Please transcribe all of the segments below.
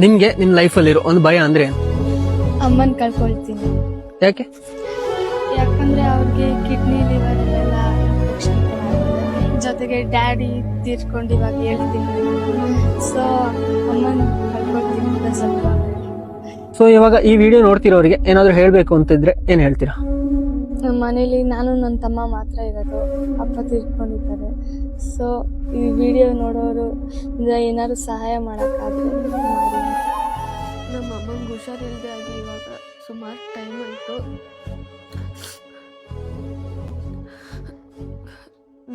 ನಿನ್ಗೆ ನಿನ್ ಲೈಫಲ್ಲಿರೋ ಒಂದು ಭಯ ಅಂದ್ರೆ ಏನು? ಅಮ್ಮನ್ ಕಳ್ಕೊಳ್ತೀನಿ. ಯಾಕೆ? ಯಾಕಂದ್ರೆ ಅವ್ರಿಗೆ ಕಿಡ್ನಿ ಲಿವರ್ ಎಲ್ಲ ಇನ್ಫೆಕ್ಷನ್ ಜೊತೆಗೆ ಡ್ಯಾಡಿ ತೀರ್ಕೊಂಡು ಇವಾಗ ಹೇಳ್ತೀನಿ. ಸೊ ಅಮ್ಮನ್ ಕಳ್ಕೊಳ್ತೀನಿ ಅಂತ ಸ್ವಲ್ಪ. ಸೊ ಇವಾಗ ಈ ವಿಡಿಯೋ ನೋಡ್ತಿರೋರಿಗೆ ಏನಾದ್ರು ಹೇಳ್ಬೇಕು ಅಂತಿದ್ರೆ ಏನ್ ಹೇಳ್ತೀರಾ? ನಮ್ಮ ಮನೇಲಿ ನಾನು ನನ್ನ ತಮ್ಮ ಮಾತ್ರ ಇರೋದು, ಅಪ್ಪ ತೀರ್ಕೊಂಡಿದ್ದಾರೆ. ಸೊ ಈ ವಿಡಿಯೋ ನೋಡೋರು ಏನಾದ್ರು ಸಹಾಯ ಮಾಡೋಕ್ಕಾದ್ರೆ ಮಾಡಿ. ನಮ್ಮ ಅಮ್ಮಂಗೆ ಹುಷಾರಿಲ್ಲದೆ ಆಗಿ ಇವಾಗ ಸುಮಾರು ಟೈಮ್ ಆಯಿತು.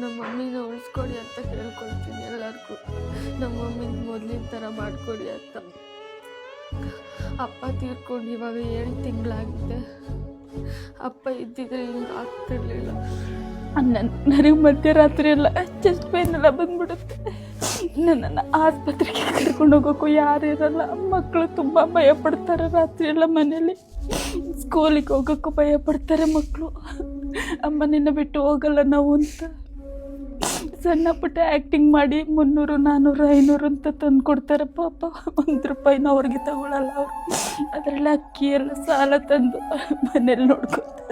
ನಮ್ಮ ಮಮ್ಮಿನ ಉಳಿಸ್ಕೊಡಿ ಅಂತ ಕೇಳ್ಕೊಳ್ತೀನಿ ಎಲ್ಲರಿಗೂ. ನಮ್ಮ ಮಮ್ಮಿನ ಮೊದಲಿನ ಥರ ಮಾಡಿಕೊಡಿ ಅಂತ. ಅಪ್ಪ ತೀರ್ಕೊಂಡು ಇವಾಗ 7 ತಿಂಗಳಾಗಿದೆ. ಅಪ್ಪ ಇದ್ದಿದ್ರೆ ಹಿಂಗೆ ಆಗ್ತಿರ್ಲಿಲ್ಲ. ನನಗೆ ಮಧ್ಯರಾತ್ರಿ ಎಲ್ಲ ಚೆಸ್ಟ್ ಪೇನ್ ಎಲ್ಲ ಬಂದ್ಬಿಡುತ್ತೆ. ನನ್ನನ್ನು ಆಸ್ಪತ್ರೆಗೆ ಕರ್ಕೊಂಡು ಹೋಗೋಕ್ಕೂ ಯಾರು ಇರಲ್ಲ. ಮಕ್ಕಳು ತುಂಬ ಭಯ ಪಡ್ತಾರೆ ರಾತ್ರಿ ಎಲ್ಲ ಮನೇಲಿ. ಸ್ಕೂಲಿಗೆ ಹೋಗೋಕ್ಕೂ ಭಯ ಪಡ್ತಾರೆ ಮಕ್ಕಳು. ಅಮ್ಮನಿನ್ನ ಬಿಟ್ಟು ಹೋಗಲ್ಲ ನಾವು ಅಂತ ಸಣ್ಣ ಪುಟ್ಟ ಆ್ಯಕ್ಟಿಂಗ್ ಮಾಡಿ 300, 400, 500 ಅಂತ ತಂದು ಕೊಡ್ತಾರೆ. ಪಾಪ 1 ರೂಪಾಯಿನ ಅವ್ರಿಗೆ ತಗೊಳ್ಳಲ್ಲ ಅವರು. ಅದರಲ್ಲಿ ಅಕ್ಕಿ ಎಲ್ಲ ಸಾಲ ತಂದು ಮನೇಲಿ ನೋಡ್ಕೊತಾರೆ.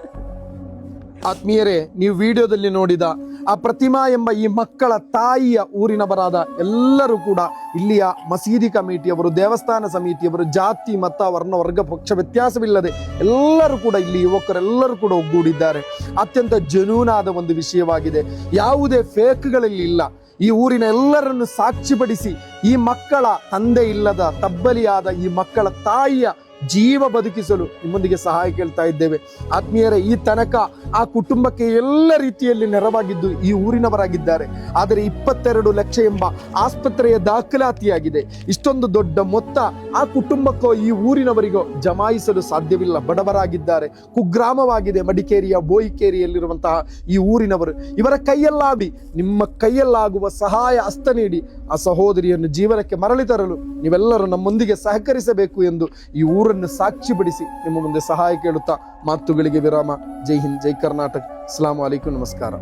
ಆತ್ಮೀಯರೇ, ನೀವು ವಿಡಿಯೋದಲ್ಲಿ ನೋಡಿದ ಆ ಪ್ರತಿಮಾ ಎಂಬ ಈ ಮಕ್ಕಳ ತಾಯಿಯ ಊರಿನವರಾದ ಎಲ್ಲರೂ ಕೂಡ ಇಲ್ಲಿಯ ಮಸೀದಿ ಕಮಿಟಿಯವರು, ದೇವಸ್ಥಾನ ಸಮಿತಿಯವರು, ಜಾತಿ ಮತ ವರ್ಣ ವರ್ಗ ಪಕ್ಷ ವ್ಯತ್ಯಾಸವಿಲ್ಲದೆ ಎಲ್ಲರೂ ಕೂಡ ಇಲ್ಲಿ ಯುವಕರೆಲ್ಲರೂ ಕೂಡ ಒಗ್ಗೂಡಿದ್ದಾರೆ. ಅತ್ಯಂತ ಜೆನ್ಯೂನ್ ಒಂದು ವಿಷಯವಾಗಿದೆ. ಯಾವುದೇ ಫೇಕ್ಗಳಲ್ಲಿ ಇಲ್ಲ. ಈ ಊರಿನ ಎಲ್ಲರನ್ನು ಸಾಕ್ಷಿಪಡಿಸಿ ಈ ಮಕ್ಕಳ ತಂದೆ ಇಲ್ಲದ ತಬ್ಬಲಿಯಾದ ಈ ಮಕ್ಕಳ ತಾಯಿಯ ಜೀವ ಬದುಕಿಸಲು ನಿಮ್ಮೊಂದಿಗೆ ಸಹಾಯ ಕೇಳ್ತಾ ಇದ್ದೇವೆ. ಆತ್ಮೀಯರೇ, ಈ ತನಕ ಆ ಕುಟುಂಬಕ್ಕೆ ಎಲ್ಲ ರೀತಿಯಲ್ಲಿ ನೆರವಾಗಿದ್ದು ಈ ಊರಿನವರಾಗಿದ್ದಾರೆ. ಆದರೆ 22 ಲಕ್ಷ ಎಂಬ ಆಸ್ಪತ್ರೆಯ ದಾಖಲಾತಿಯಾಗಿದೆ. ಇಷ್ಟೊಂದು ದೊಡ್ಡ ಮೊತ್ತ ಆ ಕುಟುಂಬಕ್ಕೋ ಈ ಊರಿನವರಿಗೋ ಜಮಾಯಿಸಲು ಸಾಧ್ಯವಿಲ್ಲ. ಬಡವರಾಗಿದ್ದಾರೆ. ಕುಗ್ರಾಮವಾಗಿದೆ ಮಡಿಕೇರಿಯ ಬೋಯಿಕೇರಿಯಲ್ಲಿರುವಂತಹ ಈ ಊರಿನವರು. ಇವರ ಕೈಯಲ್ಲಾಗಿ ನಿಮ್ಮ ಕೈಯಲ್ಲಾಗುವ ಸಹಾಯ ಹಸ್ತ ನೀಡಿ ಆ ಸಹೋದರಿಯನ್ನು ಜೀವನಕ್ಕೆ ಮರಳಿ ತರಲು ನೀವೆಲ್ಲರೂ ನಮ್ಮೊಂದಿಗೆ ಸಹಕರಿಸಬೇಕು ಎಂದು ಈ ಊರನ್ನು ಸಾಕ್ಷಿಪಡಿಸಿ ನಿಮ್ಮ ಮುಂದೆ ಸಹಾಯ ಕೇಳುತ್ತಾ ಮಾತುಗಳಿಗೆ ವಿರಾಮ. ಜೈ ಹಿಂದ್, ಜೈ ಕರ್ನಾಟಕ. ಅಸ್ಸಲಾಮು ಅಲೈಕುಂ, ನಮಸ್ಕಾರ.